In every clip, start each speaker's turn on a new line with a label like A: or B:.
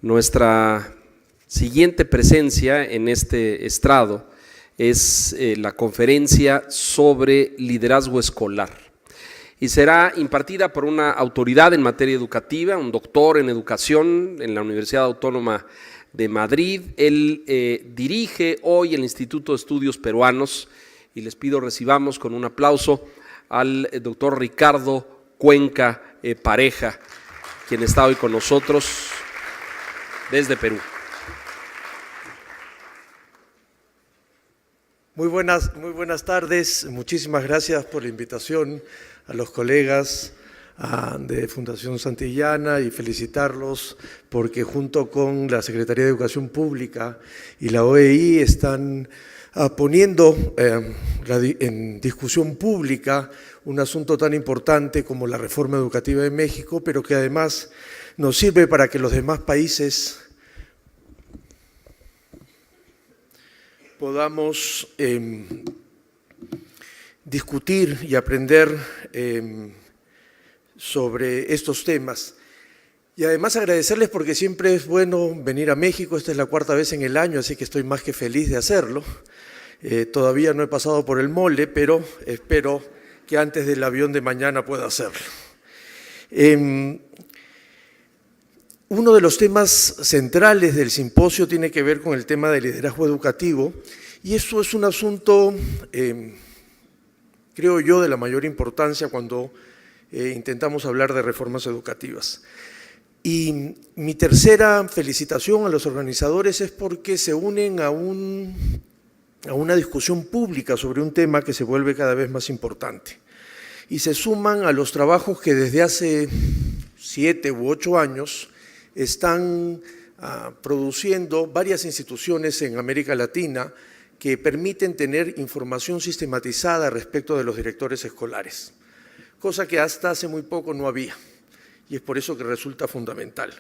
A: Nuestra siguiente presencia en este estrado es la conferencia sobre liderazgo escolar y será impartida por una autoridad en materia educativa, un doctor en educación en la Universidad Autónoma de Madrid. Él dirige hoy el Instituto de Estudios Peruanos y les pido recibamos con un aplauso al doctor Ricardo Cuenca Pareja, quien está hoy con nosotros desde Perú.
B: Muy buenas tardes, muchísimas gracias por la invitación a los colegas de Fundación Santillana y felicitarlos porque junto con la Secretaría de Educación Pública y la OEI están poniendo en discusión pública un asunto tan importante como la reforma educativa de México, pero que además nos sirve para que los demás países podamos discutir y aprender sobre estos temas. Y además agradecerles porque siempre es bueno venir a México. Esta es la cuarta vez en el año, así que estoy más que feliz de hacerlo. Todavía no he pasado por el mole, pero espero que antes del avión de mañana pueda hacerlo. Uno de los temas centrales del simposio tiene que ver con el tema del liderazgo educativo, y eso es un asunto, creo yo, de la mayor importancia cuando intentamos hablar de reformas educativas. Y mi tercera felicitación a los organizadores es porque se unen a una discusión pública sobre un tema que se vuelve cada vez más importante. Y se suman a los trabajos que desde hace 7 u 8 años están produciendo varias instituciones en América Latina que permiten tener información sistematizada respecto de los directores escolares, cosa que hasta hace muy poco no había, y es por eso que resulta fundamental.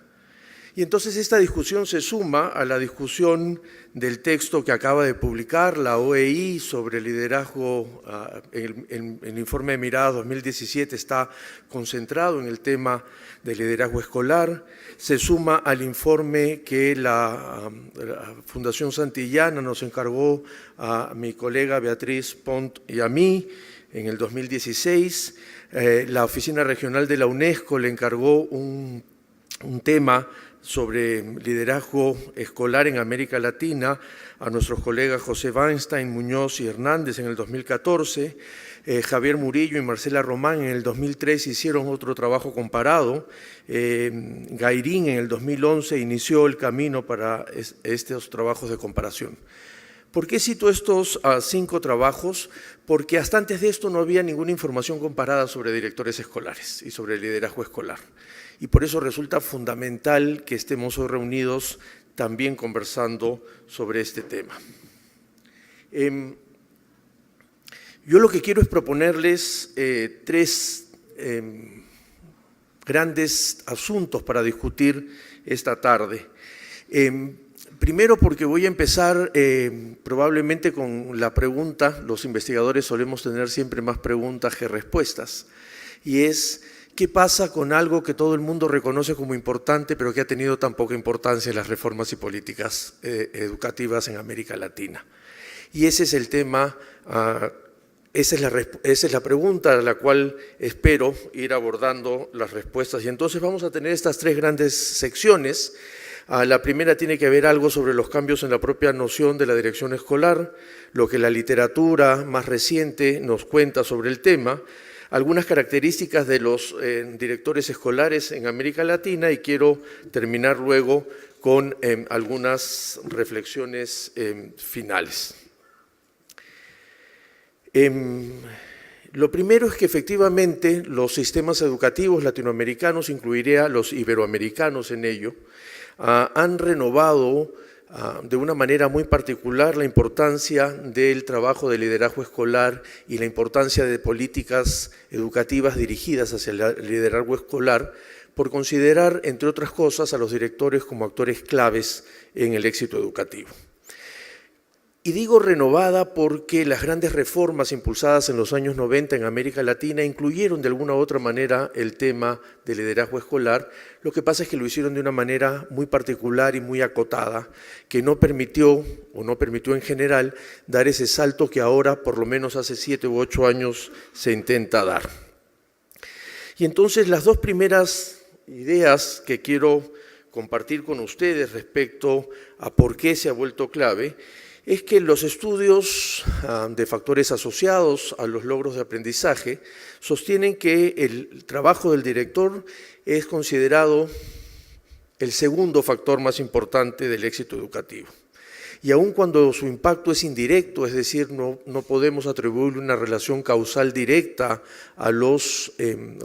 B: Y entonces esta discusión se suma a la discusión del texto que acaba de publicar la OEI sobre liderazgo. El informe de Mirada 2017 está concentrado en el tema del liderazgo escolar. Se suma al informe que la Fundación Santillana nos encargó a mi colega Beatriz Pont y a mí en el 2016. La Oficina Regional de la UNESCO le encargó un tema sobre liderazgo escolar en América Latina a nuestros colegas José Weinstein, Muñoz y Hernández en el 2014, Javier Murillo y Marcela Román en el 2003 hicieron otro trabajo comparado, Gairín en el 2011 inició el camino para estos trabajos de comparación. ¿Por qué cito estos 5 trabajos? Porque hasta antes de esto no había ninguna información comparada sobre directores escolares y sobre liderazgo escolar. Y por eso resulta fundamental que estemos hoy reunidos también conversando sobre este tema. Yo lo que quiero es proponerles 3 grandes asuntos para discutir esta tarde. Primero porque voy a empezar probablemente con la pregunta, los investigadores solemos tener siempre más preguntas que respuestas, y es ¿qué pasa con algo que todo el mundo reconoce como importante pero que ha tenido tan poca importancia en las reformas y políticas educativas en América Latina? Y ese es el tema, esa es la pregunta a la cual espero ir abordando las respuestas. Y entonces vamos a tener estas 3 grandes secciones. La primera tiene que ver algo sobre los cambios en la propia noción de la dirección escolar, lo que la literatura más reciente nos cuenta sobre el tema, algunas características de los directores escolares en América Latina, y quiero terminar luego con algunas reflexiones finales. Lo primero es que efectivamente los sistemas educativos latinoamericanos, incluiría los iberoamericanos en ello, han renovado de una manera muy particular la importancia del trabajo de liderazgo escolar y la importancia de políticas educativas dirigidas hacia el liderazgo escolar por considerar, entre otras cosas, a los directores como actores claves en el éxito educativo. Y digo renovada porque las grandes reformas impulsadas en los años 90 en América Latina incluyeron de alguna u otra manera el tema del liderazgo escolar. Lo que pasa es que lo hicieron de una manera muy particular y muy acotada, que no permitió en general dar ese salto que ahora, por lo menos hace 7 u 8 años, se intenta dar. Y entonces las dos primeras ideas que quiero compartir con ustedes respecto a por qué se ha vuelto clave es que los estudios de factores asociados a los logros de aprendizaje sostienen que el trabajo del director es considerado el segundo factor más importante del éxito educativo. Y aun cuando su impacto es indirecto, es decir, no podemos atribuirle una relación causal directa a los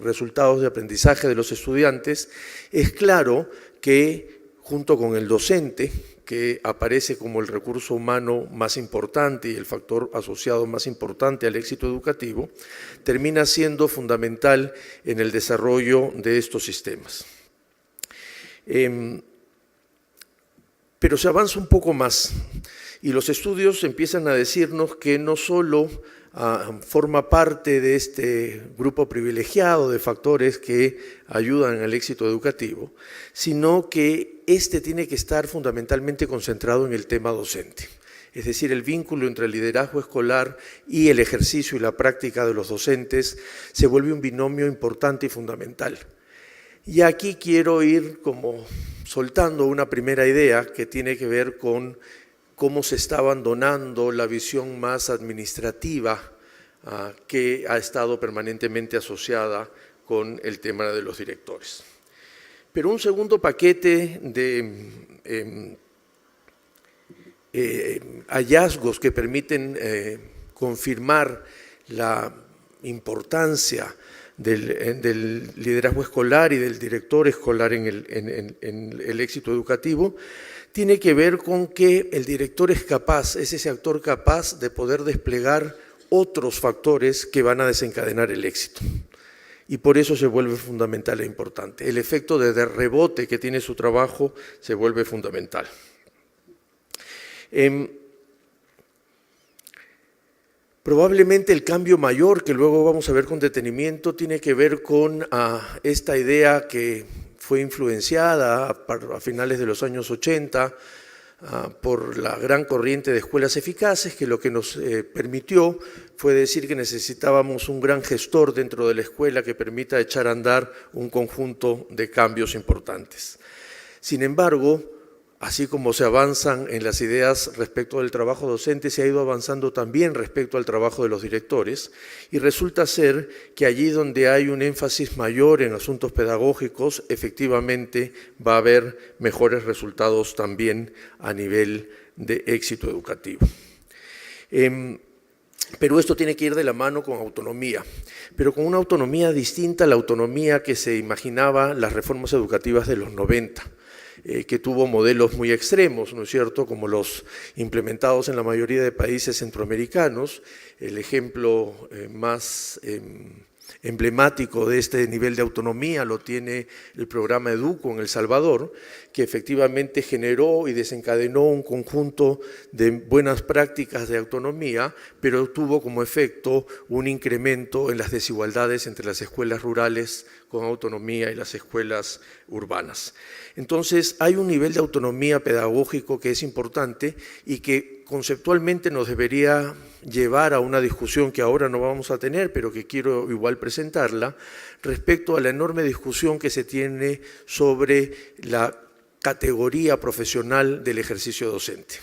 B: resultados de aprendizaje de los estudiantes, es claro que junto con el docente, que aparece como el recurso humano más importante y el factor asociado más importante al éxito educativo, termina siendo fundamental en el desarrollo de estos sistemas. Pero se avanza un poco más y los estudios empiezan a decirnos que no solo forma parte de este grupo privilegiado de factores que ayudan al éxito educativo, sino que este tiene que estar fundamentalmente concentrado en el tema docente. Es decir, el vínculo entre el liderazgo escolar y el ejercicio y la práctica de los docentes se vuelve un binomio importante y fundamental. Y aquí quiero ir como soltando una primera idea que tiene que ver con cómo se está abandonando la visión más administrativa que ha estado permanentemente asociada con el tema de los directores. Pero un segundo paquete de hallazgos que permiten confirmar la importancia del liderazgo escolar y del director escolar en el éxito educativo, tiene que ver con que el director es ese actor capaz de poder desplegar otros factores que van a desencadenar el éxito. Y por eso se vuelve fundamental e importante. El efecto de rebote que tiene su trabajo se vuelve fundamental. Probablemente el cambio mayor, que luego vamos a ver con detenimiento, tiene que ver con esta idea que fue influenciada a finales de los años 80 por la gran corriente de escuelas eficaces, que lo que nos permitió fue decir que necesitábamos un gran gestor dentro de la escuela que permita echar a andar un conjunto de cambios importantes. Sin embargo, así como se avanzan en las ideas respecto del trabajo docente, se ha ido avanzando también respecto al trabajo de los directores y resulta ser que allí donde hay un énfasis mayor en asuntos pedagógicos, efectivamente va a haber mejores resultados también a nivel de éxito educativo. Pero esto tiene que ir de la mano con autonomía, pero con una autonomía distinta a la autonomía que se imaginaba las reformas educativas de los 90. Que tuvo modelos muy extremos, ¿no es cierto?, como los implementados en la mayoría de países centroamericanos. El ejemplo más emblemático de este nivel de autonomía lo tiene el programa Educo en El Salvador, que efectivamente generó y desencadenó un conjunto de buenas prácticas de autonomía, pero tuvo como efecto un incremento en las desigualdades entre las escuelas rurales con autonomía y las escuelas urbanas. Entonces, hay un nivel de autonomía pedagógico que es importante y que conceptualmente nos debería llevar a una discusión que ahora no vamos a tener, pero que quiero igual presentarla, respecto a la enorme discusión que se tiene sobre la categoría profesional del ejercicio docente,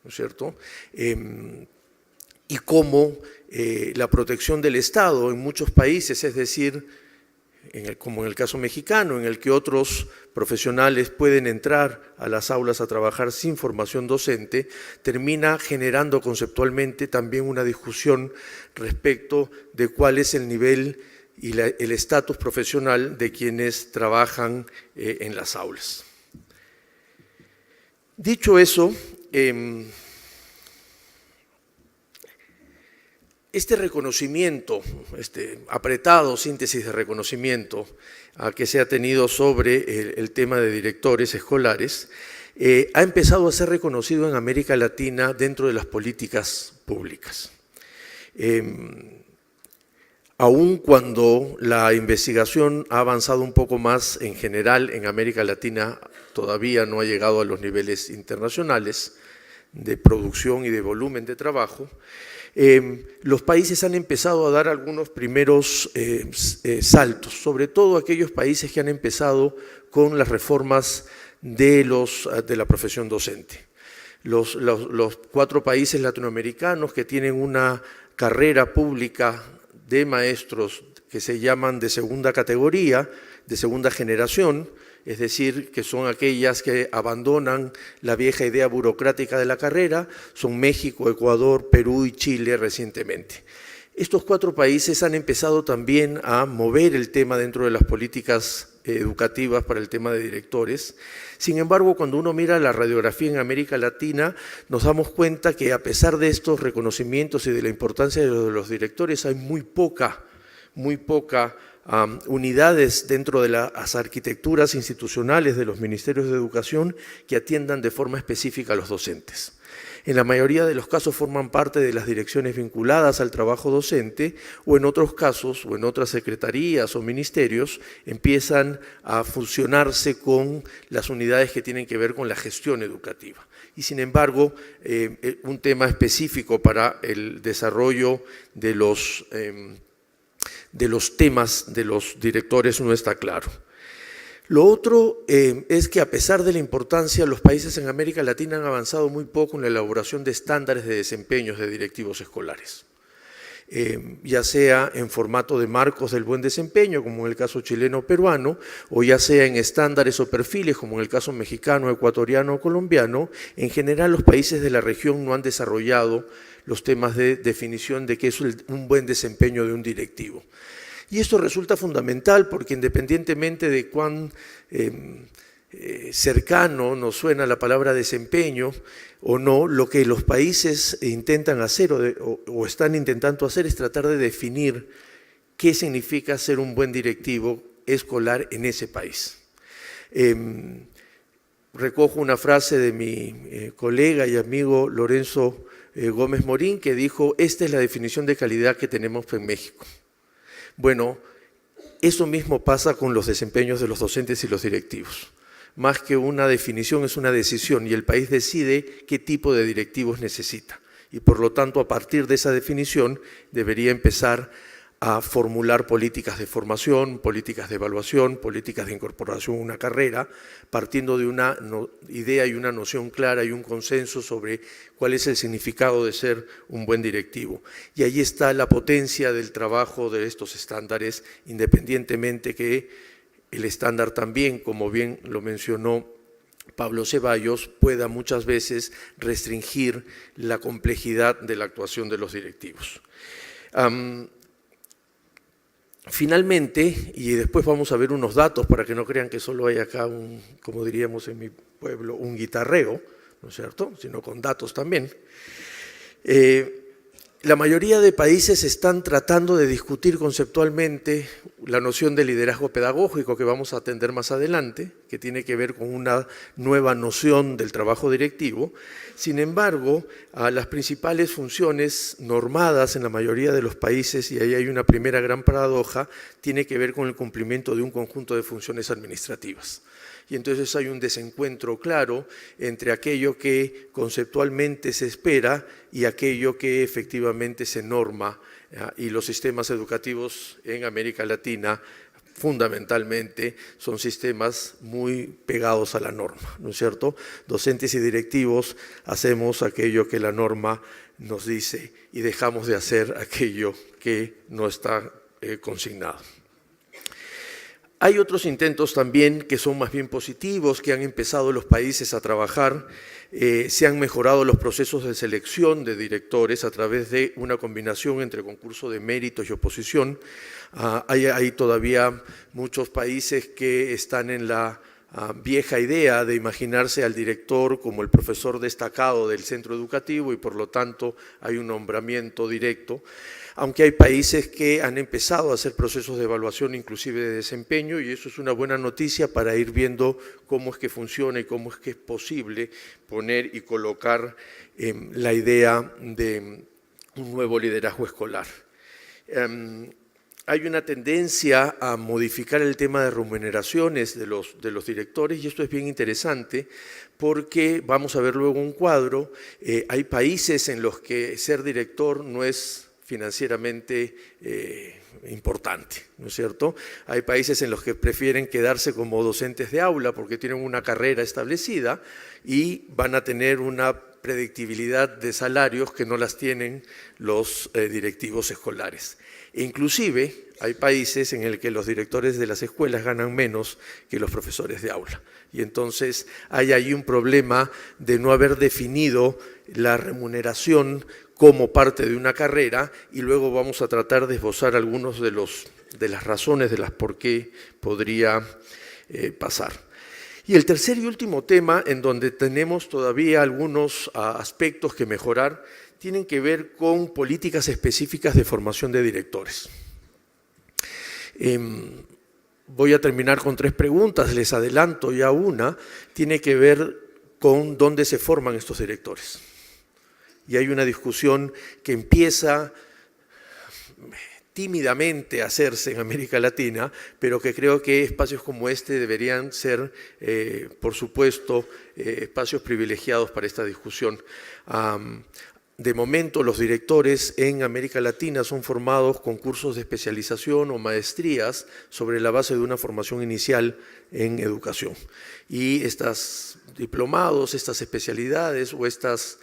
B: ¿no es cierto? Y cómo la protección del Estado en muchos países, es decir, como en el caso mexicano, en el que otros profesionales pueden entrar a las aulas a trabajar sin formación docente, termina generando conceptualmente también una discusión respecto de cuál es el nivel y el estatus profesional de quienes trabajan en las aulas. Dicho eso, este reconocimiento, apretado síntesis de reconocimiento que se ha tenido sobre el tema de directores escolares, ha empezado a ser reconocido en América Latina dentro de las políticas públicas. Aun cuando la investigación ha avanzado un poco más en general en América Latina, todavía no ha llegado a los niveles internacionales de producción y de volumen de trabajo, los países han empezado a dar algunos primeros saltos, sobre todo aquellos países que han empezado con las reformas de la profesión docente. Los 4 países latinoamericanos que tienen una carrera pública de maestros que se llaman de segunda categoría, de segunda generación, es decir, que son aquellas que abandonan la vieja idea burocrática de la carrera, son México, Ecuador, Perú y Chile recientemente. Estos 4 países han empezado también a mover el tema dentro de las políticas educativas para el tema de directores. Sin embargo, cuando uno mira la radiografía en América Latina, nos damos cuenta que a pesar de estos reconocimientos y de la importancia de los directores, hay muy poca unidades dentro de las arquitecturas institucionales de los ministerios de educación que atiendan de forma específica a los docentes. En la mayoría de los casos forman parte de las direcciones vinculadas al trabajo docente o en otros casos o en otras secretarías o ministerios empiezan a fusionarse con las unidades que tienen que ver con la gestión educativa. Y sin embargo, un tema específico para el desarrollo de los temas de los directores no está claro. Lo otro es que a pesar de la importancia, los países en América Latina han avanzado muy poco en la elaboración de estándares de desempeños de directivos escolares, ya sea en formato de marcos del buen desempeño, como en el caso chileno o peruano, o ya sea en estándares o perfiles, como en el caso mexicano, ecuatoriano o colombiano. En general, los países de la región no han desarrollado los temas de definición de qué es un buen desempeño de un directivo. Y esto resulta fundamental porque independientemente de cuán cercano nos suena la palabra desempeño o no, lo que los países intentan hacer o están intentando hacer es tratar de definir qué significa ser un buen directivo escolar en ese país. Recojo una frase de mi colega y amigo Lorenzo Gómez Morín, que dijo: esta es la definición de calidad que tenemos en México. Bueno, eso mismo pasa con los desempeños de los docentes y los directivos. Más que una definición, es una decisión y el país decide qué tipo de directivos necesita. Y por lo tanto, a partir de esa definición, debería empezar a formular políticas de formación, políticas de evaluación, políticas de incorporación a una carrera, partiendo de una idea y una noción clara y un consenso sobre cuál es el significado de ser un buen directivo. Y ahí está la potencia del trabajo de estos estándares, independientemente que el estándar también, como bien lo mencionó Pablo Ceballos, pueda muchas veces restringir la complejidad de la actuación de los directivos. Finalmente, y después vamos a ver unos datos para que no crean que solo hay acá, como diríamos en mi pueblo, un guitarreo, ¿no es cierto?, sino con datos también. La mayoría de países están tratando de discutir conceptualmente la noción de liderazgo pedagógico que vamos a atender más adelante, que tiene que ver con una nueva noción del trabajo directivo. Sin embargo, las principales funciones normadas en la mayoría de los países, y ahí hay una primera gran paradoja, tiene que ver con el cumplimiento de un conjunto de funciones administrativas. Y entonces hay un desencuentro claro entre aquello que conceptualmente se espera y aquello que efectivamente se norma, y los sistemas educativos en América Latina fundamentalmente son sistemas muy pegados a la norma, ¿no es cierto? Docentes y directivos hacemos aquello que la norma nos dice y dejamos de hacer aquello que no está consignado. Hay otros intentos también que son más bien positivos, que han empezado los países a trabajar. Se han mejorado los procesos de selección de directores a través de una combinación entre concurso de méritos y oposición. Hay todavía muchos países que están en la vieja idea de imaginarse al director como el profesor destacado del centro educativo y por lo tanto hay un nombramiento directo, aunque hay países que han empezado a hacer procesos de evaluación inclusive de desempeño, y eso es una buena noticia para ir viendo cómo es que funciona y cómo es que es posible poner y colocar la idea de un nuevo liderazgo escolar. Hay una tendencia a modificar el tema de remuneraciones de los directores, y esto es bien interesante porque vamos a ver luego un cuadro. Hay países en los que ser director no es financieramente importante, ¿no es cierto? Hay países en los que prefieren quedarse como docentes de aula porque tienen una carrera establecida y van a tener una predictibilidad de salarios que no las tienen los directivos escolares. Inclusive hay países en el que los directores de las escuelas ganan menos que los profesores de aula. Y entonces hay ahí un problema de no haber definido la remuneración como parte de una carrera, y luego vamos a tratar de esbozar algunos de las razones de las por qué podría pasar. Y el tercer y último tema, en donde tenemos todavía algunos aspectos que mejorar, tienen que ver con políticas específicas de formación de directores. Voy a terminar con 3 preguntas, les adelanto ya una, tiene que ver con dónde se forman estos directores. Y hay una discusión que empieza tímidamente a hacerse en América Latina, pero que creo que espacios como este deberían ser, por supuesto, espacios privilegiados para esta discusión. De momento, los directores en América Latina son formados con cursos de especialización o maestrías sobre la base de una formación inicial en educación. Y estos diplomados, estas especialidades o estas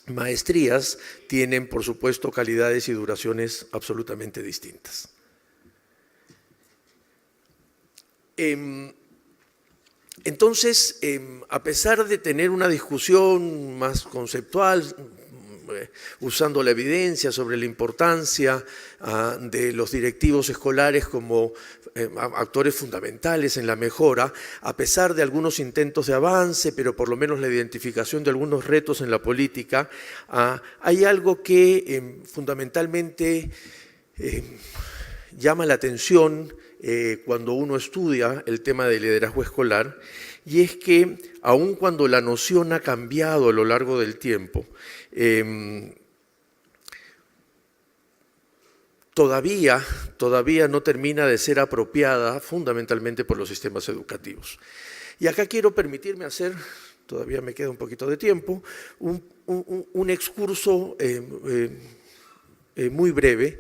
B: maestrías tienen, por supuesto, calidades y duraciones absolutamente distintas. Entonces, a pesar de tener una discusión más conceptual, usando la evidencia sobre la importancia de los directivos escolares como actores fundamentales en la mejora, a pesar de algunos intentos de avance, pero por lo menos la identificación de algunos retos en la política, hay algo que fundamentalmente llama la atención cuando uno estudia el tema del liderazgo escolar, y es que aun cuando la noción ha cambiado a lo largo del tiempo, todavía no termina de ser apropiada fundamentalmente por los sistemas educativos. Y acá quiero permitirme hacer, todavía me queda un poquito de tiempo, un excurso muy breve,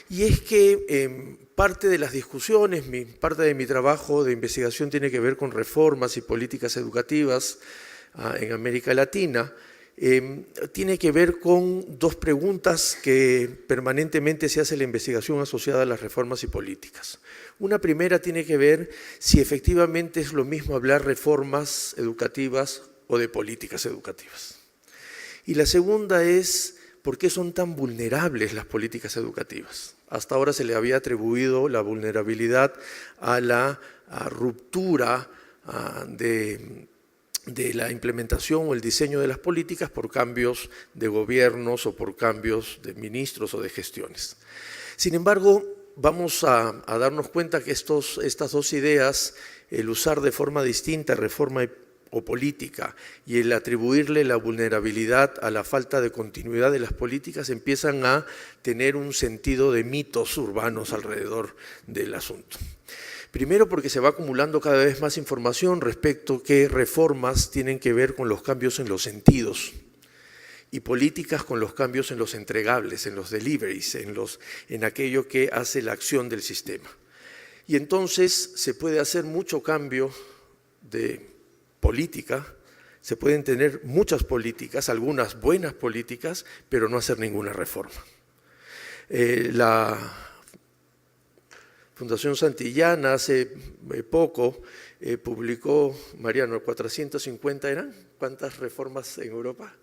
B: y es que parte de las discusiones, parte de mi trabajo de investigación tiene que ver con reformas y políticas educativas en América Latina. Tiene que ver con 2 preguntas que permanentemente se hace la investigación asociada a las reformas y políticas. Una primera tiene que ver si efectivamente es lo mismo hablar reformas educativas o de políticas educativas. Y la segunda es ¿por qué son tan vulnerables las políticas educativas? Hasta ahora se le había atribuido la vulnerabilidad a la ruptura de la implementación o el diseño de las políticas por cambios de gobiernos o por cambios de ministros o de gestiones. Sin embargo, vamos a darnos cuenta que estas 2 ideas, el usar de forma distinta reforma o política y el atribuirle la vulnerabilidad a la falta de continuidad de las políticas, empiezan a tener un sentido de mitos urbanos alrededor del asunto. Primero porque se va acumulando cada vez más información respecto a qué reformas tienen que ver con los cambios en los sentidos y políticas con los cambios en los entregables, en los deliveries, en aquello que hace la acción del sistema. Y entonces se puede hacer mucho cambio de política, se pueden tener muchas políticas, algunas buenas políticas, pero no hacer ninguna reforma. La Fundación Santillana hace poco publicó, Mariano, 450 ¿eran? ¿Cuántas reformas en Europa?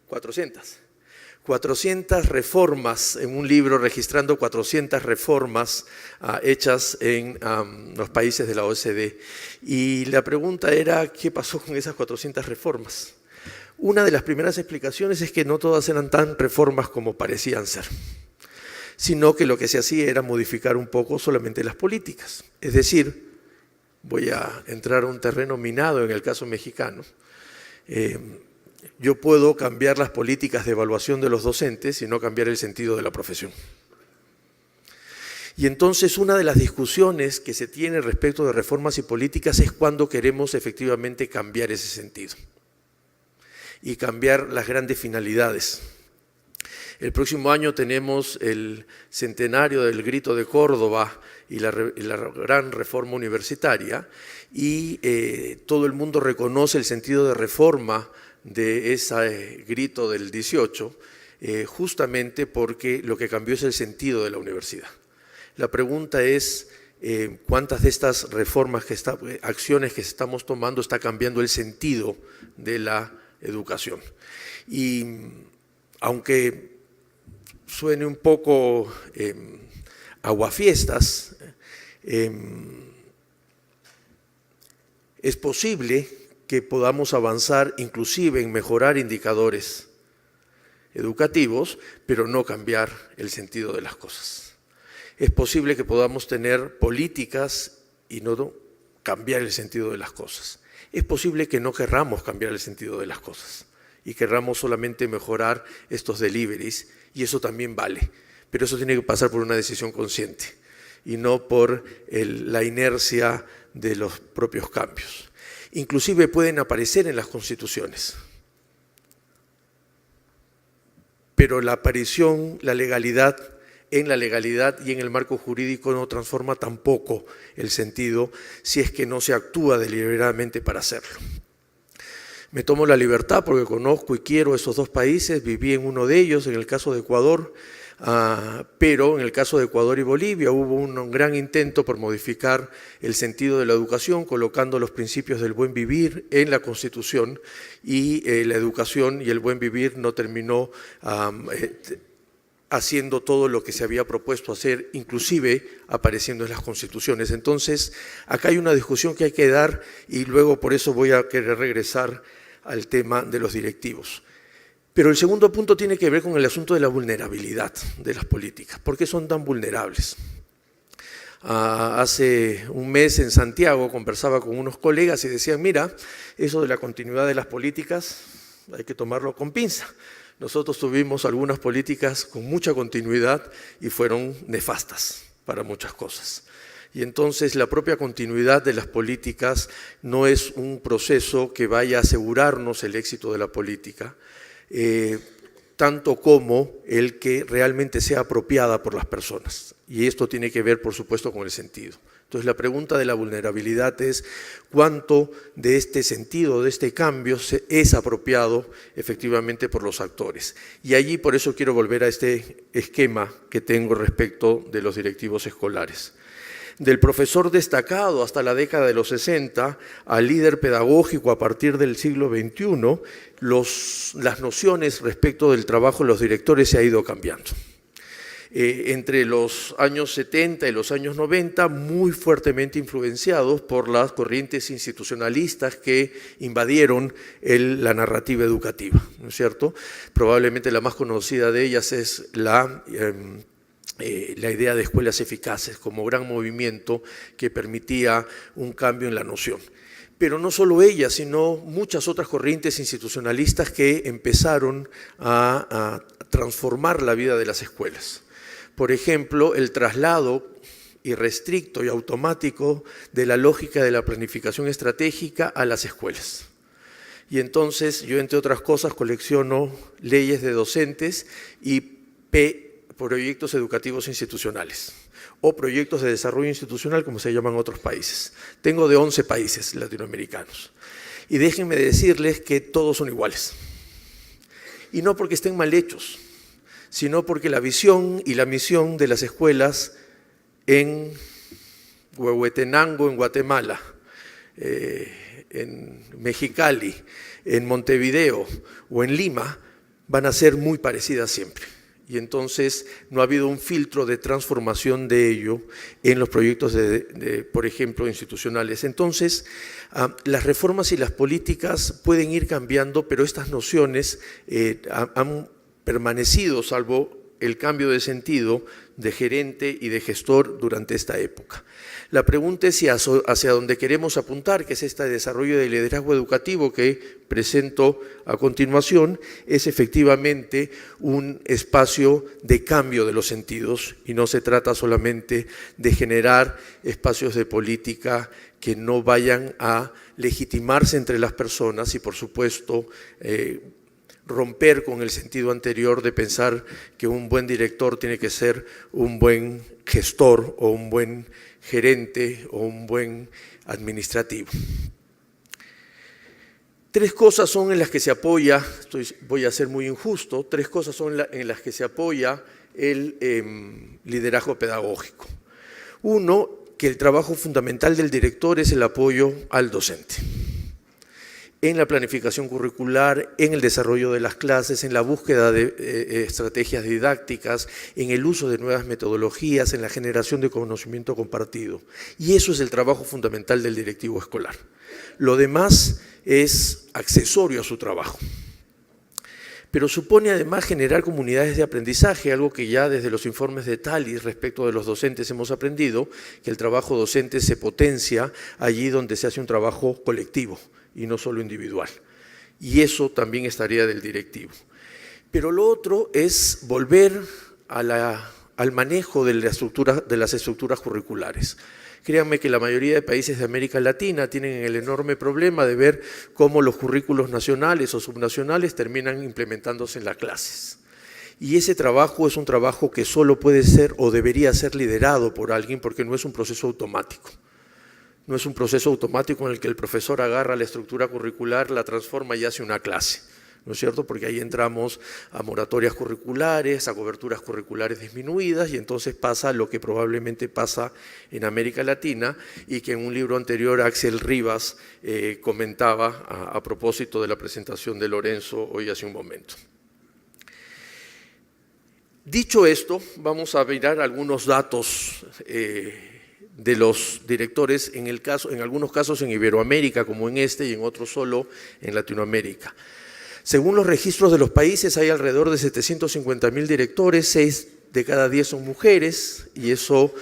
B: 400. 400 reformas en un libro registrando 400 reformas hechas en los países de la OECD. Y la pregunta era, ¿qué pasó con esas 400 reformas? Una de las primeras explicaciones es que no todas eran tan reformas como parecían ser, sino que lo que se hacía era modificar un poco solamente las políticas. Es decir, voy a entrar a un terreno minado en el caso mexicano. Yo puedo cambiar las políticas de evaluación de los docentes y no cambiar el sentido de la profesión. Y entonces una de las discusiones que se tiene respecto de reformas y políticas es cuándo queremos efectivamente cambiar ese sentido y cambiar las grandes finalidades. El próximo año tenemos el centenario del Grito de Córdoba y la gran reforma universitaria, y todo el mundo reconoce el sentido de reforma de ese grito del 18, justamente porque lo que cambió es el sentido de la universidad. La pregunta es, ¿cuántas de estas reformas, acciones que estamos tomando está cambiando el sentido de la educación? Y aunque suene un poco aguafiestas, es posible que podamos avanzar inclusive en mejorar indicadores educativos, pero no cambiar el sentido de las cosas. Es posible que podamos tener políticas y no cambiar el sentido de las cosas. Es posible que no querramos cambiar el sentido de las cosas y querramos solamente mejorar estos deliveries, y eso también vale, pero eso tiene que pasar por una decisión consciente y no por la inercia de los propios cambios. Inclusive pueden aparecer en las constituciones, pero la aparición, en la legalidad y en el marco jurídico no transforma tampoco el sentido si es que no se actúa deliberadamente para hacerlo. Me tomo la libertad porque conozco y quiero esos dos países, viví en uno de ellos, en el caso de Ecuador, pero en el caso de Ecuador y Bolivia hubo un gran intento por modificar el sentido de la educación, colocando los principios del buen vivir en la Constitución, y la educación y el buen vivir no terminó haciendo todo lo que se había propuesto hacer, inclusive apareciendo en las constituciones. Entonces, acá hay una discusión que hay que dar, y luego por eso voy a querer regresar al tema de los directivos. Pero el segundo punto tiene que ver con el asunto de la vulnerabilidad de las políticas. ¿Por qué son tan vulnerables? Hace un mes en Santiago conversaba con unos colegas y decían, mira, eso de la continuidad de las políticas hay que tomarlo con pinza. Nosotros tuvimos algunas políticas con mucha continuidad y fueron nefastas para muchas cosas. Y entonces la propia continuidad de las políticas no es un proceso que vaya a asegurarnos el éxito de la política, tanto como el que realmente sea apropiada por las personas. Y esto tiene que ver, por supuesto, con el sentido. Entonces la pregunta de la vulnerabilidad es cuánto de este sentido, de este cambio, es apropiado efectivamente por los actores. Y allí por eso quiero volver a este esquema que tengo respecto de los directivos escolares. Del profesor destacado hasta la década de los 60 al líder pedagógico a partir del siglo XXI, las nociones respecto del trabajo de los directores se ha ido cambiando. Entre los años 70 y los años 90, muy fuertemente influenciados por las corrientes institucionalistas que invadieron la narrativa educativa, ¿no es cierto? Probablemente la más conocida de ellas es la idea de escuelas eficaces como gran movimiento que permitía un cambio en la noción. Pero no solo ella, sino muchas otras corrientes institucionalistas que empezaron a transformar la vida de las escuelas. Por ejemplo, el traslado irrestricto y automático de la lógica de la planificación estratégica a las escuelas. Y entonces yo, entre otras cosas, colecciono leyes de docentes y proyectos educativos institucionales o proyectos de desarrollo institucional, como se llaman en otros países. Tengo de 11 países latinoamericanos. Y déjenme decirles que todos son iguales. Y no porque estén mal hechos, sino porque la visión y la misión de las escuelas en Huehuetenango, en Guatemala, en Mexicali, en Montevideo o en Lima, van a ser muy parecidas siempre. Y entonces no ha habido un filtro de transformación de ello en los proyectos, por ejemplo, institucionales. Entonces, las reformas y las políticas pueden ir cambiando, pero estas nociones han permanecido, salvo el cambio de sentido de gerente y de gestor durante esta época. La pregunta es si hacia dónde queremos apuntar, que es este desarrollo del liderazgo educativo que presento a continuación, es efectivamente un espacio de cambio de los sentidos y no se trata solamente de generar espacios de política que no vayan a legitimarse entre las personas y, por supuesto, romper con el sentido anterior de pensar que un buen director tiene que ser un buen gestor o un buen gerente o un buen administrativo. Tres cosas son en las que se apoya, voy a ser muy injusto, tres cosas son en las que se apoya el liderazgo pedagógico. Uno, que el trabajo fundamental del director es el apoyo al docente, en la planificación curricular, en el desarrollo de las clases, en la búsqueda de estrategias didácticas, en el uso de nuevas metodologías, en la generación de conocimiento compartido. Y eso es el trabajo fundamental del directivo escolar. Lo demás es accesorio a su trabajo. Pero supone además generar comunidades de aprendizaje, algo que ya desde los informes de Talis respecto de los docentes hemos aprendido, que el trabajo docente se potencia allí donde se hace un trabajo colectivo y no solo individual. Y eso también estaría del directivo. Pero lo otro es volver al manejo de las estructuras curriculares. Créanme que la mayoría de países de América Latina tienen el enorme problema de ver cómo los currículos nacionales o subnacionales terminan implementándose en las clases. Y ese trabajo es un trabajo que solo puede ser o debería ser liderado por alguien porque no es un proceso automático. No es un proceso automático en el que el profesor agarra la estructura curricular, la transforma y hace una clase, ¿no es cierto? Porque ahí entramos a moratorias curriculares, a coberturas curriculares disminuidas y entonces pasa lo que probablemente pasa en América Latina y que en un libro anterior Axel Rivas comentaba a propósito de la presentación de Lorenzo hoy hace un momento. Dicho esto, vamos a mirar algunos datos de los directores, en algunos casos en Iberoamérica, como en este, y en otros solo en Latinoamérica. Según los registros de los países, hay alrededor de 750.000 directores, 6 de cada 10 son mujeres, y eso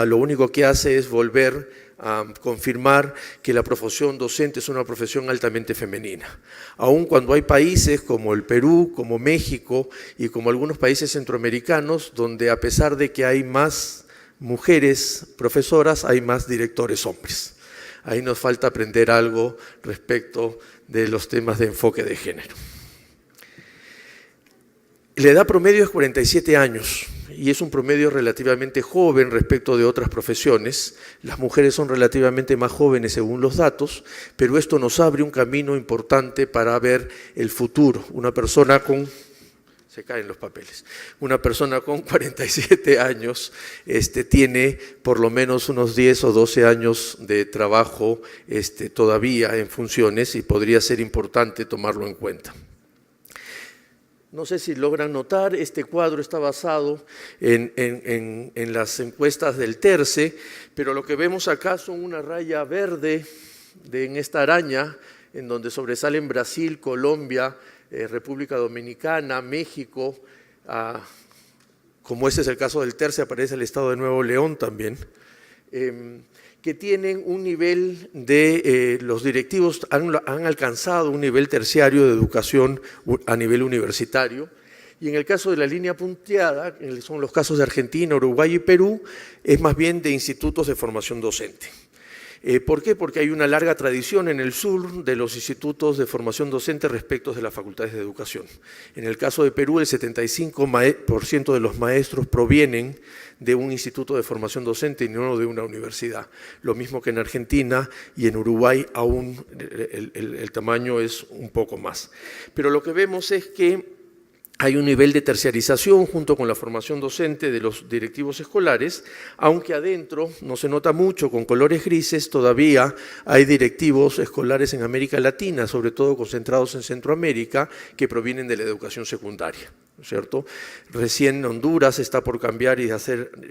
B: lo único que hace es volver a confirmar que la profesión docente es una profesión altamente femenina. Aun cuando hay países como el Perú, como México y como algunos países centroamericanos, donde a pesar de que hay más mujeres profesoras, hay más directores hombres. Ahí nos falta aprender algo respecto de los temas de enfoque de género. La edad promedio es 47 años y es un promedio relativamente joven respecto de otras profesiones. Las mujeres son relativamente más jóvenes según los datos, pero esto nos abre un camino importante para ver el futuro. Una persona con... Se caen los papeles. Una persona con 47 años tiene por lo menos unos 10 o 12 años de trabajo todavía en funciones y podría ser importante tomarlo en cuenta. No sé si logran notar, este cuadro está basado en las encuestas del TERCE, pero lo que vemos acá son una raya verde en esta araña, en donde sobresalen Brasil, Colombia, República Dominicana, México, como este es el caso del TERCE, aparece el estado de Nuevo León también, que tienen un nivel los directivos han alcanzado un nivel terciario de educación a nivel universitario, y en el caso de la línea punteada, son los casos de Argentina, Uruguay y Perú, es más bien de institutos de formación docente. ¿Por qué? Porque hay una larga tradición en el sur de los institutos de formación docente respecto de las facultades de educación. En el caso de Perú, el 75% de los maestros provienen de un instituto de formación docente y no de una universidad. Lo mismo que en Argentina y en Uruguay aún el tamaño es un poco más. Pero lo que vemos es que Hay un nivel de terciarización junto con la formación docente de los directivos escolares, aunque adentro no se nota mucho, con colores grises, todavía hay directivos escolares en América Latina, sobre todo concentrados en Centroamérica, que provienen de la educación secundaria, ¿no es cierto? Recién Honduras está por cambiar y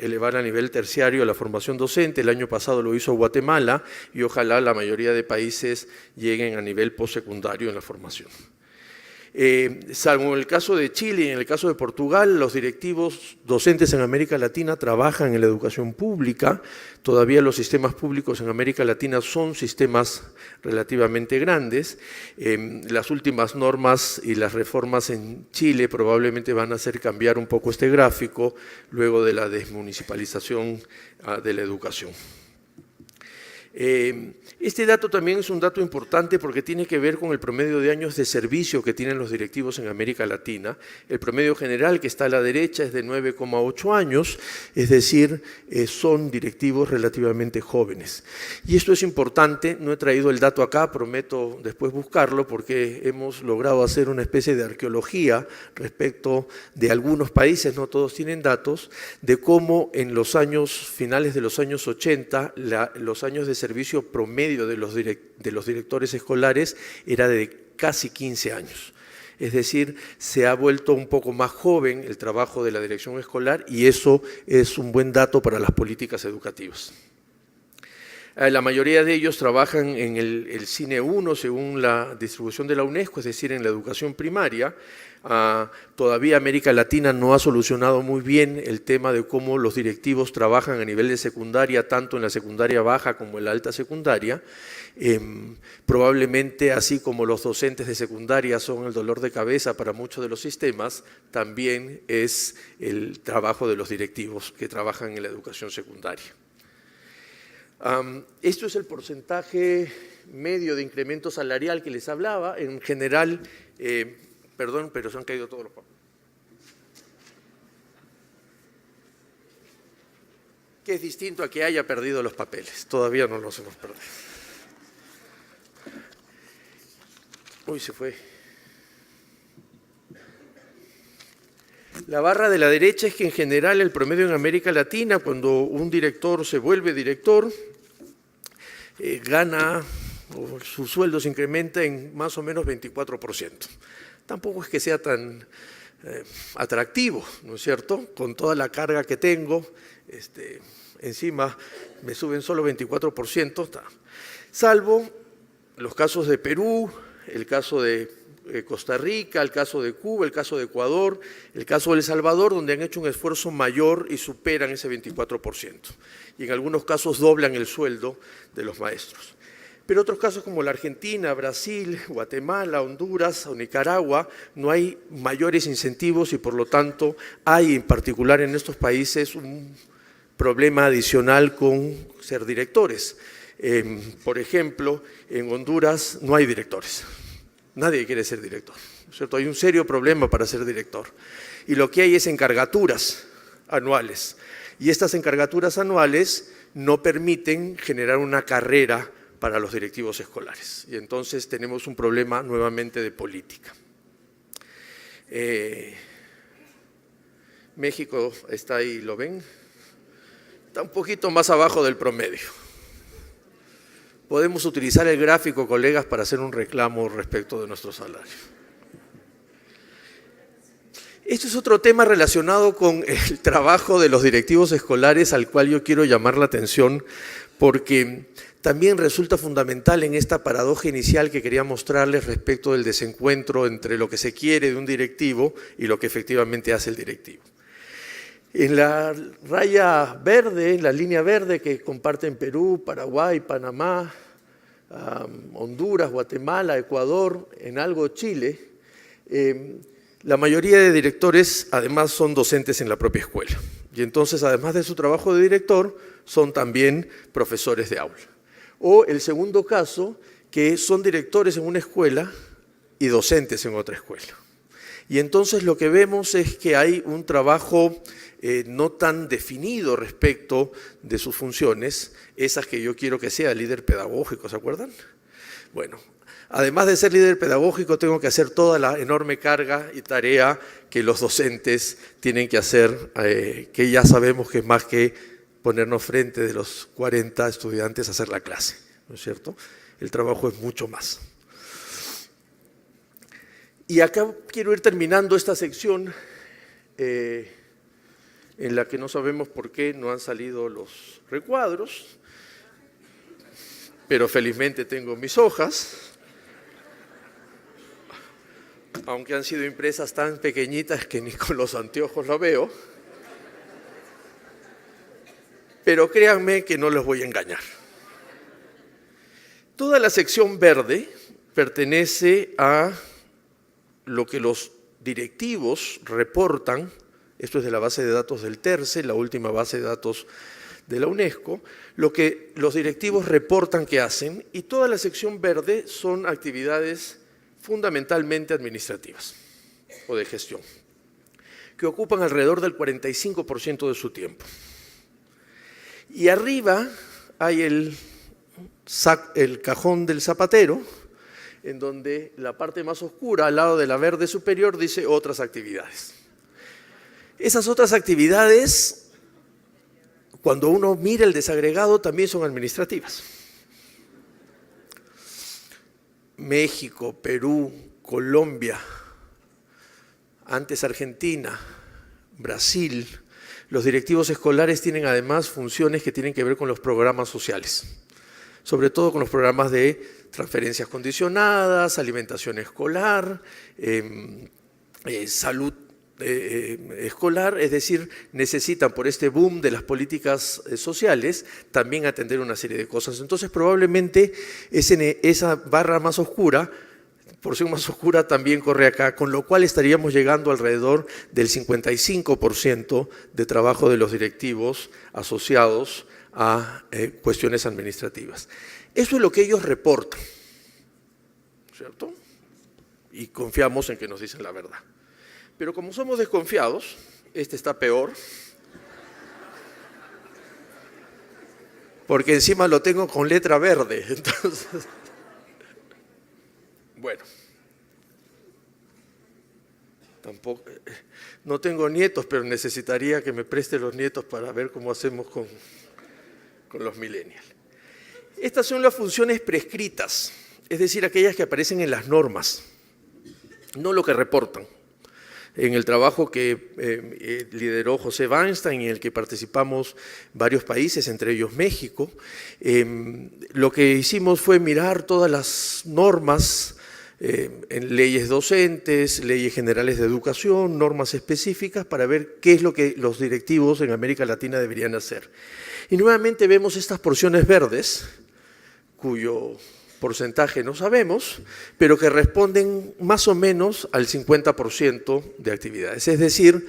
B: elevar a nivel terciario la formación docente. El año pasado lo hizo Guatemala y ojalá la mayoría de países lleguen a nivel postsecundario en la formación. Salvo en el caso de Chile y en el caso de Portugal, los directivos docentes en América Latina trabajan en la educación pública. Todavía los sistemas públicos en América Latina son sistemas relativamente grandes. Las últimas normas y las reformas en Chile probablemente van a hacer cambiar un poco este gráfico luego de la desmunicipalización de la educación. Este dato también es un dato importante porque tiene que ver con el promedio de años de servicio que tienen los directivos en América Latina. El promedio general que está a la derecha es de 9,8 años, es decir, son directivos relativamente jóvenes. Y esto es importante, no he traído el dato acá, prometo después buscarlo porque hemos logrado hacer una especie de arqueología respecto de algunos países, no todos tienen datos, de cómo en los años finales de los años 80, los años de servicio promedio de los directores escolares era de casi 15 años. Es decir, se ha vuelto un poco más joven el trabajo de la dirección escolar y eso es un buen dato para las políticas educativas. La mayoría de ellos trabajan en el Cine 1 según la distribución de la UNESCO, es decir, en la educación primaria. Todavía América Latina no ha solucionado muy bien el tema de cómo los directivos trabajan a nivel de secundaria, tanto en la secundaria baja como en la alta secundaria. Probablemente, así como los docentes de secundaria son el dolor de cabeza para muchos de los sistemas, también es el trabajo de los directivos que trabajan en la educación secundaria. Esto es el porcentaje medio de incremento salarial que les hablaba. En general, perdón, pero se han caído todos los papeles. Que es distinto a que haya perdido los papeles. Todavía no los hemos perdido. Uy, se fue. La barra de la derecha es que en general el promedio en América Latina, cuando un director se vuelve director, gana, o su sueldo se incrementa en más o menos 24%. Tampoco es que sea tan atractivo, ¿no es cierto? Con toda la carga que tengo, encima me suben solo 24%, salvo los casos de Perú, el caso de Costa Rica, el caso de Cuba, el caso de Ecuador, el caso de El Salvador, donde han hecho un esfuerzo mayor y superan ese 24%. Y en algunos casos doblan el sueldo de los maestros. Pero otros casos como la Argentina, Brasil, Guatemala, Honduras o Nicaragua, no hay mayores incentivos y por lo tanto hay en particular en estos países un problema adicional con ser directores. Por ejemplo, en Honduras no hay directores. Nadie quiere ser director, ¿cierto? Hay un serio problema para ser director. Y lo que hay es encargaturas anuales. Y estas encargaturas anuales no permiten generar una carrera para los directivos escolares. Y entonces tenemos un problema nuevamente de política. México está ahí, ¿lo ven? Está un poquito más abajo del promedio. Podemos utilizar el gráfico, colegas, para hacer un reclamo respecto de nuestro salario. Esto es otro tema relacionado con el trabajo de los directivos escolares al cual yo quiero llamar la atención porque también resulta fundamental en esta paradoja inicial que quería mostrarles respecto del desencuentro entre lo que se quiere de un directivo y lo que efectivamente hace el directivo. En la raya verde, en la línea verde que comparten Perú, Paraguay, Panamá, Honduras, Guatemala, Ecuador, en algo Chile, la mayoría de directores además son docentes en la propia escuela. Y entonces, además de su trabajo de director, son también profesores de aula. O el segundo caso, que son directores en una escuela y docentes en otra escuela. Y entonces lo que vemos es que hay un trabajo no tan definido respecto de sus funciones, esas que yo quiero que sea líder pedagógico, ¿se acuerdan? Bueno, Además de ser líder pedagógico, tengo que hacer toda la enorme carga y tarea que los docentes tienen que hacer, que ya sabemos que es más que ponernos frente de los 40 estudiantes a hacer la clase, ¿no es cierto? El trabajo es mucho más. Y acá quiero ir terminando esta sección en la que no sabemos por qué no han salido los recuadros, pero felizmente tengo mis hojas, aunque han sido impresas tan pequeñitas que ni con los anteojos lo veo, pero créanme que no los voy a engañar. Toda la sección verde pertenece a lo que los directivos reportan, esto es de la base de datos del TERCE, la última base de datos de la UNESCO, lo que los directivos reportan que hacen, y toda la sección verde son actividades fundamentalmente administrativas o de gestión, que ocupan alrededor del 45% de su tiempo. Y arriba hay el cajón del zapatero, en donde la parte más oscura, al lado de la verde superior, dice otras actividades. Esas otras actividades, cuando uno mira el desagregado, también son administrativas. México, Perú, Colombia, antes Argentina, Brasil. Los directivos escolares tienen además funciones que tienen que ver con los programas sociales, sobre todo con los programas de transferencias condicionadas, alimentación escolar, salud escolar, es decir, necesitan por este boom de las políticas sociales también atender una serie de cosas. Entonces probablemente esa barra más oscura, porción más oscura también corre acá, con lo cual estaríamos llegando alrededor del 55% de trabajo de los directivos asociados a cuestiones administrativas. Eso es lo que ellos reportan, ¿cierto? Y confiamos en que nos dicen la verdad. Pero como somos desconfiados, este está peor, porque encima lo tengo con letra verde. Entonces, bueno, tampoco, no tengo nietos, pero necesitaría que me preste los nietos para ver cómo hacemos con los millennials. Estas son las funciones prescritas, es decir, aquellas que aparecen en las normas, no lo que reportan. En el trabajo que lideró José Weinstein y en el que participamos varios países, entre ellos México, lo que hicimos fue mirar todas las normas en leyes docentes, leyes generales de educación, normas específicas para ver qué es lo que los directivos en América Latina deberían hacer. Y nuevamente vemos estas porciones verdes, cuyo porcentaje no sabemos, pero que responden más o menos al 50% de actividades. Es decir,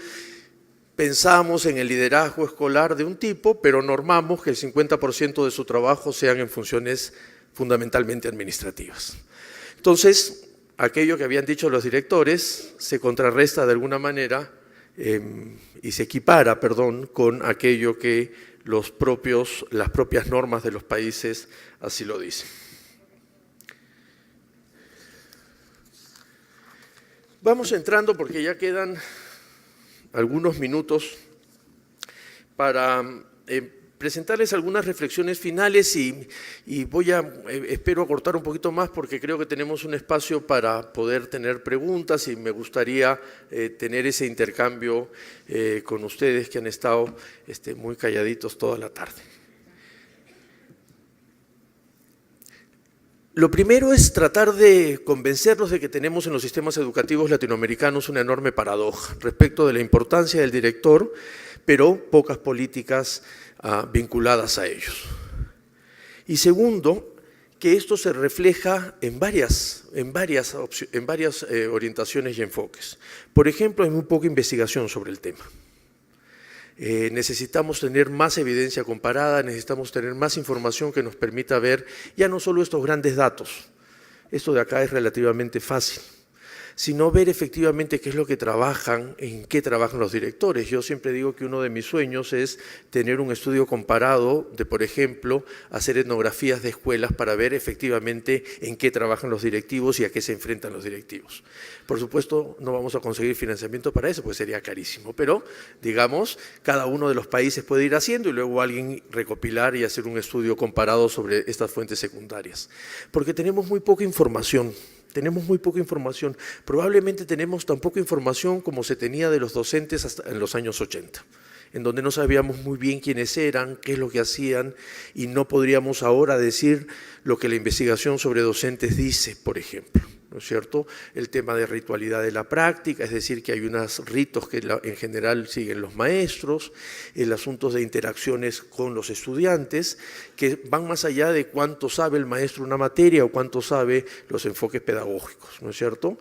B: pensamos en el liderazgo escolar de un tipo, pero normamos que el 50% de su trabajo sean en funciones fundamentalmente administrativas. Entonces, aquello que habían dicho los directores se contrarresta de alguna manera y se equipara, con aquello que las propias normas de los países así lo dicen. Vamos entrando porque ya quedan algunos minutos para presentarles algunas reflexiones finales y espero acortar un poquito más porque creo que tenemos un espacio para poder tener preguntas y me gustaría tener ese intercambio con ustedes que han estado muy calladitos toda la tarde. Lo primero es tratar de convencernos de que tenemos en los sistemas educativos latinoamericanos una enorme paradoja respecto de la importancia del director, pero pocas políticas vinculadas a ellos. Y segundo, que esto se refleja en varias orientaciones y enfoques. Por ejemplo, hay muy poca investigación sobre el tema. Necesitamos tener más evidencia comparada, necesitamos tener más información que nos permita ver ya no solo estos grandes datos, esto de acá es relativamente fácil, sino ver efectivamente qué es lo que trabajan, en qué trabajan los directores. Yo siempre digo que uno de mis sueños es tener un estudio comparado de, por ejemplo, hacer etnografías de escuelas para ver efectivamente en qué trabajan los directivos y a qué se enfrentan los directivos. Por supuesto, no vamos a conseguir financiamiento para eso, pues sería carísimo, pero, digamos, cada uno de los países puede ir haciendo y luego alguien recopilar y hacer un estudio comparado sobre estas fuentes secundarias. Porque tenemos muy poca información. Probablemente tenemos tan poca información como se tenía de los docentes hasta en los años 80, en donde no sabíamos muy bien quiénes eran, qué es lo que hacían, y no podríamos ahora decir lo que la investigación sobre docentes dice, por ejemplo. ¿No es cierto? El tema de ritualidad de la práctica, es decir, que hay unos ritos que en general siguen los maestros, el asunto de interacciones con los estudiantes, que van más allá de cuánto sabe el maestro una materia o cuánto sabe los enfoques pedagógicos, ¿no es cierto?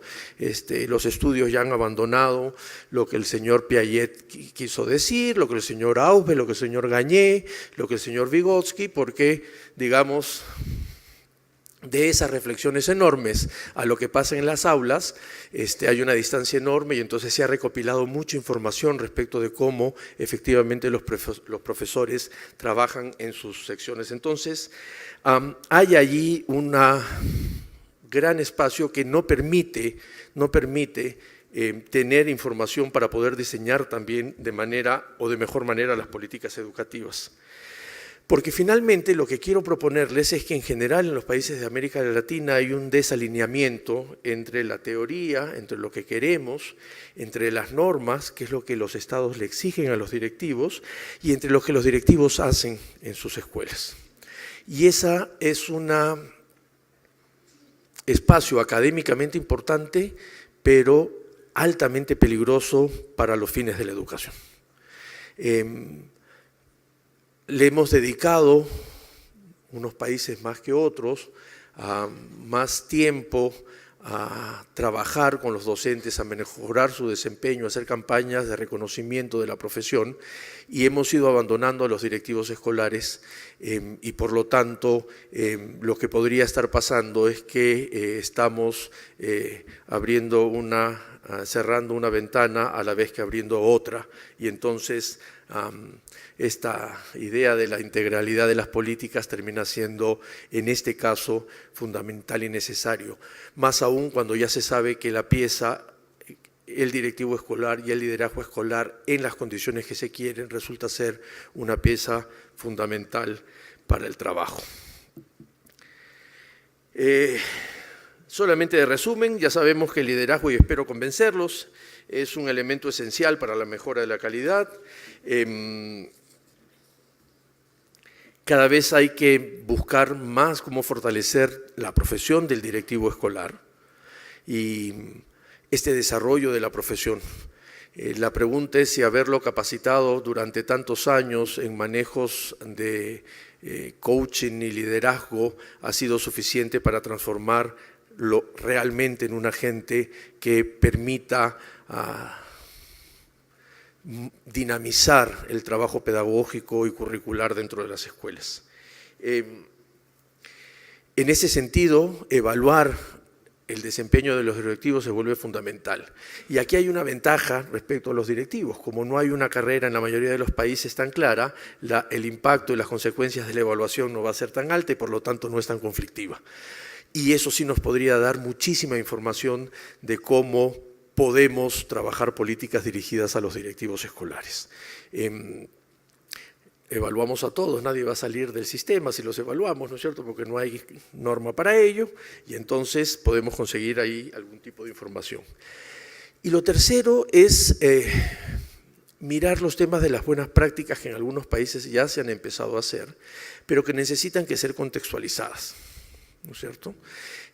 B: Los estudios ya han abandonado lo que el señor Piaget quiso decir, lo que el señor Ausbe, lo que el señor Gagné, lo que el señor Vygotsky, porque, digamos, de esas reflexiones enormes a lo que pasa en las aulas, hay una distancia enorme y entonces se ha recopilado mucha información respecto de cómo efectivamente los profesores trabajan en sus secciones. Entonces, hay allí un gran espacio que no permite tener información para poder diseñar también de manera o de mejor manera las políticas educativas. Porque finalmente lo que quiero proponerles es que en general en los países de América Latina hay un desalineamiento entre la teoría, entre lo que queremos, entre las normas, que es lo que los estados le exigen a los directivos, y entre lo que los directivos hacen en sus escuelas. Y esa es un espacio académicamente importante, pero altamente peligroso para los fines de la educación. Le hemos dedicado, unos países más que otros, más tiempo a trabajar con los docentes, a mejorar su desempeño, a hacer campañas de reconocimiento de la profesión, y hemos ido abandonando a los directivos escolares y por lo tanto lo que podría estar pasando es que estamos cerrando una ventana a la vez que abriendo otra, y entonces esta idea de la integralidad de las políticas termina siendo, en este caso, fundamental y necesario. Más aún cuando ya se sabe que la pieza, el directivo escolar y el liderazgo escolar, en las condiciones que se quieren, resulta ser una pieza fundamental para el trabajo. Solamente de resumen, ya sabemos que el liderazgo, y espero convencerlos, es un elemento esencial para la mejora de la calidad. Cada vez hay que buscar más cómo fortalecer la profesión del directivo escolar y este desarrollo de la profesión. La pregunta es si haberlo capacitado durante tantos años en manejos de coaching y liderazgo ha sido suficiente para transformarlo realmente en un agente que permita dinamizar el trabajo pedagógico y curricular dentro de las escuelas. En ese sentido, evaluar el desempeño de los directivos se vuelve fundamental. Y aquí hay una ventaja respecto a los directivos. Como no hay una carrera en la mayoría de los países tan clara, el impacto y las consecuencias de la evaluación no va a ser tan alta y por lo tanto no es tan conflictiva. Y eso sí nos podría dar muchísima información de cómo podemos trabajar políticas dirigidas a los directivos escolares. Evaluamos a todos, nadie va a salir del sistema si los evaluamos, ¿no es cierto?, porque no hay norma para ello, y entonces podemos conseguir ahí algún tipo de información. Y lo tercero es mirar los temas de las buenas prácticas que en algunos países ya se han empezado a hacer, pero que necesitan que ser contextualizadas, ¿no es cierto?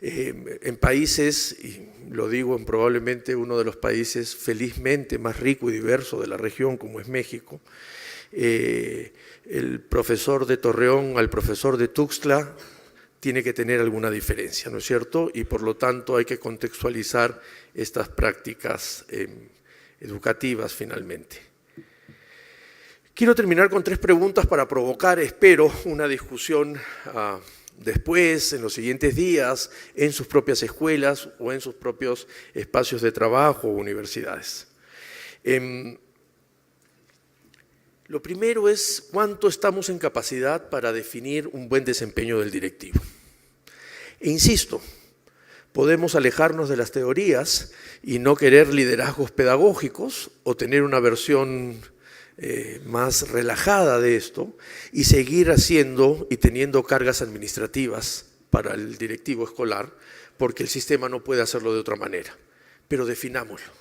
B: En países, y lo digo en probablemente uno de los países felizmente más rico y diverso de la región, como es México, el profesor de Torreón al profesor de Tuxtla tiene que tener alguna diferencia, ¿no es cierto? Y por lo tanto hay que contextualizar estas prácticas educativas finalmente. Quiero terminar con 3 preguntas para provocar, espero, una discusión después, en los siguientes días, en sus propias escuelas o en sus propios espacios de trabajo o universidades. Lo primero es cuánto estamos en capacidad para definir un buen desempeño del directivo. E insisto, podemos alejarnos de las teorías y no querer liderazgos pedagógicos o tener una versión más relajada de esto y seguir haciendo y teniendo cargas administrativas para el directivo escolar porque el sistema no puede hacerlo de otra manera. Pero definámoslo.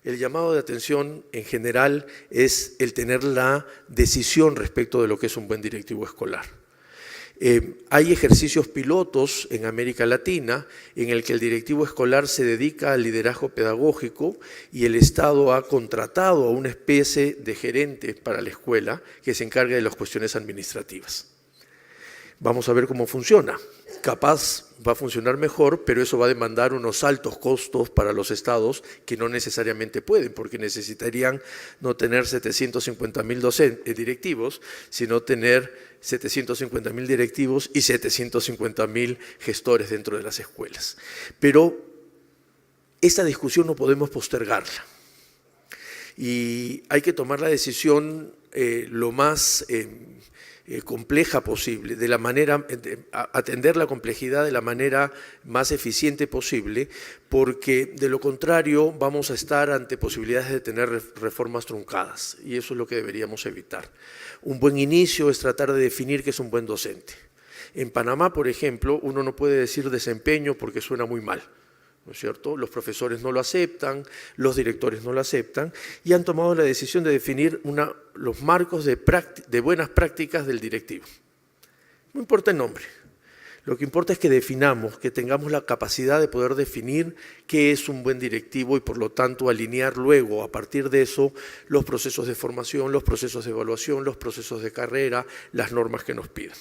B: El llamado de atención en general es el tener la decisión respecto de lo que es un buen directivo escolar. Hay ejercicios pilotos en América Latina en el que el directivo escolar se dedica al liderazgo pedagógico y el Estado ha contratado a una especie de gerente para la escuela que se encarga de las cuestiones administrativas. Vamos a ver cómo funciona. Capaz va a funcionar mejor, pero eso va a demandar unos altos costos para los estados que no necesariamente pueden, porque necesitarían no tener 750.000 directivos, sino tener 750.000 directivos y 750.000 gestores dentro de las escuelas. Pero esta discusión no podemos postergarla y hay que tomar la decisión lo más compleja posible, de la manera, atender la complejidad de la manera más eficiente posible, porque de lo contrario vamos a estar ante posibilidades de tener reformas truncadas y eso es lo que deberíamos evitar. Un buen inicio es tratar de definir qué es un buen docente. En Panamá, por ejemplo, uno no puede decir desempeño porque suena muy mal, ¿no es cierto? Los profesores no lo aceptan, los directores no lo aceptan y han tomado la decisión de definir los marcos de buenas prácticas del directivo. No importa el nombre, lo que importa es que definamos, que tengamos la capacidad de poder definir qué es un buen directivo y por lo tanto alinear luego a partir de eso los procesos de formación, los procesos de evaluación, los procesos de carrera, las normas que nos pidan.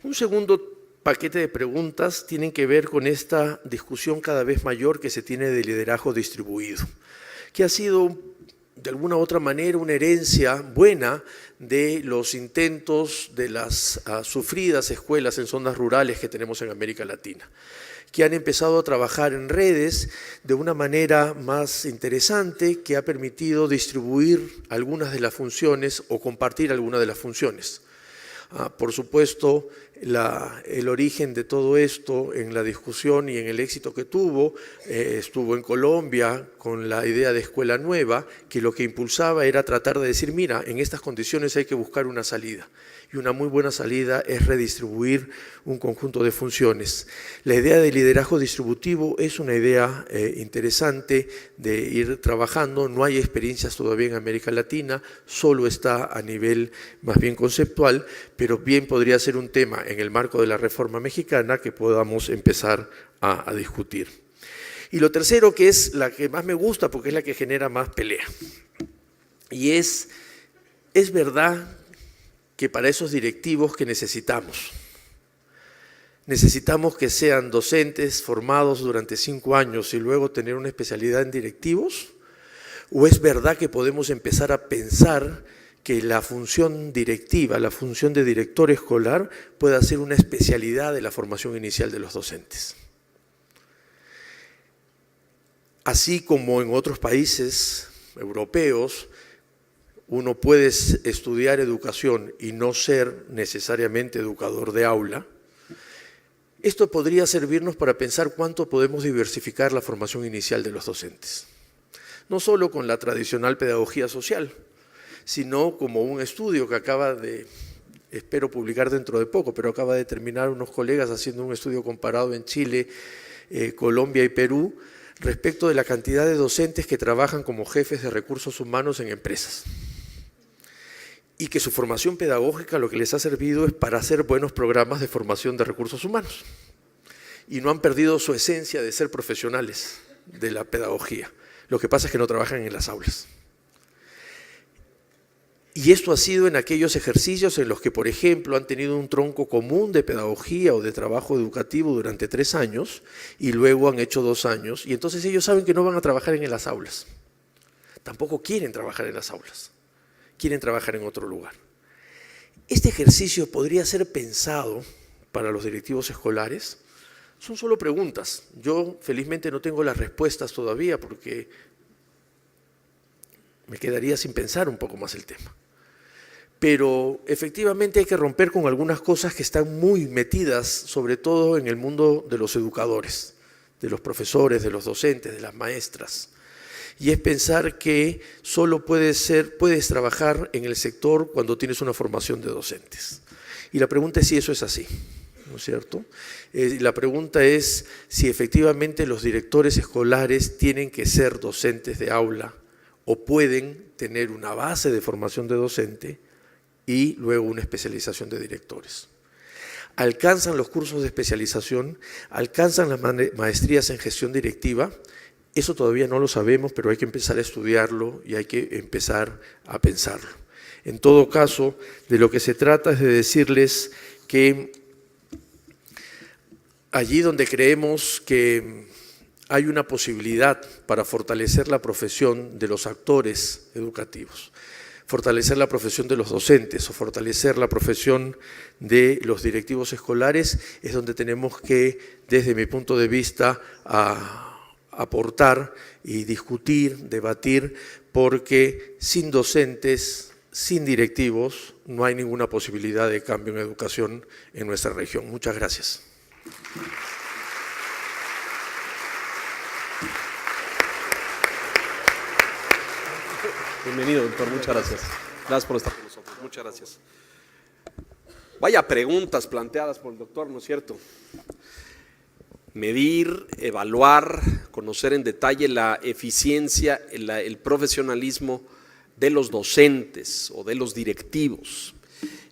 B: Un segundo paquete de preguntas tienen que ver con esta discusión cada vez mayor que se tiene de liderazgo distribuido, que ha sido de alguna u otra manera una herencia buena de los intentos de las sufridas escuelas en zonas rurales que tenemos en América Latina, que han empezado a trabajar en redes de una manera más interesante que ha permitido distribuir algunas de las funciones o compartir algunas de las funciones. Por supuesto, el origen de todo esto en la discusión y en el éxito que tuvo, estuvo en Colombia con la idea de escuela nueva, que lo que impulsaba era tratar de decir, mira, en estas condiciones hay que buscar una salida. Y una muy buena salida es redistribuir un conjunto de funciones. La idea de liderazgo distributivo es una idea interesante de ir trabajando. No hay experiencias todavía en América Latina, solo está a nivel más bien conceptual, pero bien podría ser un tema en el marco de la reforma mexicana que podamos empezar a discutir. Y lo tercero, que es la que más me gusta porque es la que genera más pelea, y es verdad que para esos directivos que necesitamos que sean docentes formados durante 5 años y luego tener una especialidad en directivos, o es verdad que podemos empezar a pensar que la función directiva, la función de director escolar pueda ser una especialidad de la formación inicial de los docentes. Así como en otros países europeos, uno puede estudiar educación y no ser necesariamente educador de aula, esto podría servirnos para pensar cuánto podemos diversificar la formación inicial de los docentes. No solo con la tradicional pedagogía social, sino como un estudio que acaba de, espero publicar dentro de poco, pero acaba de terminar unos colegas haciendo un estudio comparado en Chile, Colombia y Perú, respecto de la cantidad de docentes que trabajan como jefes de recursos humanos en empresas. Y que su formación pedagógica lo que les ha servido es para hacer buenos programas de formación de recursos humanos. Y no han perdido su esencia de ser profesionales de la pedagogía. Lo que pasa es que no trabajan en las aulas. Y esto ha sido en aquellos ejercicios en los que, por ejemplo, han tenido un tronco común de pedagogía o de trabajo educativo durante 3 años y luego han hecho 2 años. Y entonces ellos saben que no van a trabajar en las aulas. Tampoco quieren trabajar en las aulas. Quieren trabajar en otro lugar. Este ejercicio podría ser pensado para los directivos escolares. Son solo preguntas. Yo felizmente no tengo las respuestas todavía porque me quedaría sin pensar un poco más el tema. Pero efectivamente hay que romper con algunas cosas que están muy metidas, sobre todo en el mundo de los educadores, de los profesores, de los docentes, de las maestras. Y es pensar que solo puedes trabajar en el sector cuando tienes una formación de docentes. Y la pregunta es si eso es así, ¿no es cierto? La pregunta es si efectivamente los directores escolares tienen que ser docentes de aula o pueden tener una base de formación de docente y luego una especialización de directores. ¿Alcanzan los cursos de especialización? ¿Alcanzan las maestrías en gestión directiva? Eso todavía no lo sabemos, pero hay que empezar a estudiarlo y hay que empezar a pensarlo. En todo caso, de lo que se trata es de decirles que allí donde creemos que hay una posibilidad para fortalecer la profesión de los actores educativos, fortalecer la profesión de los docentes o fortalecer la profesión de los directivos escolares, es donde tenemos que, desde mi punto de vista, aportar y discutir, debatir, porque sin docentes, sin directivos, no hay ninguna posibilidad de cambio en educación en nuestra región. Muchas gracias.
A: Bienvenido, doctor. Muchas gracias. Gracias por estar con nosotros. Muchas gracias. Vaya preguntas planteadas por el doctor, ¿no es cierto? Medir, evaluar, conocer en detalle la eficiencia, el profesionalismo de los docentes o de los directivos.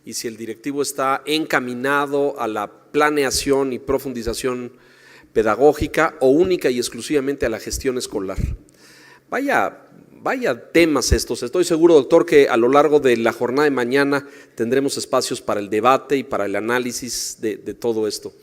A: Y si el directivo está encaminado a la planeación y profundización pedagógica o única y exclusivamente a la gestión escolar. Vaya temas estos. Estoy seguro, doctor, que a lo largo de la jornada de mañana tendremos espacios para el debate y para el análisis de todo esto.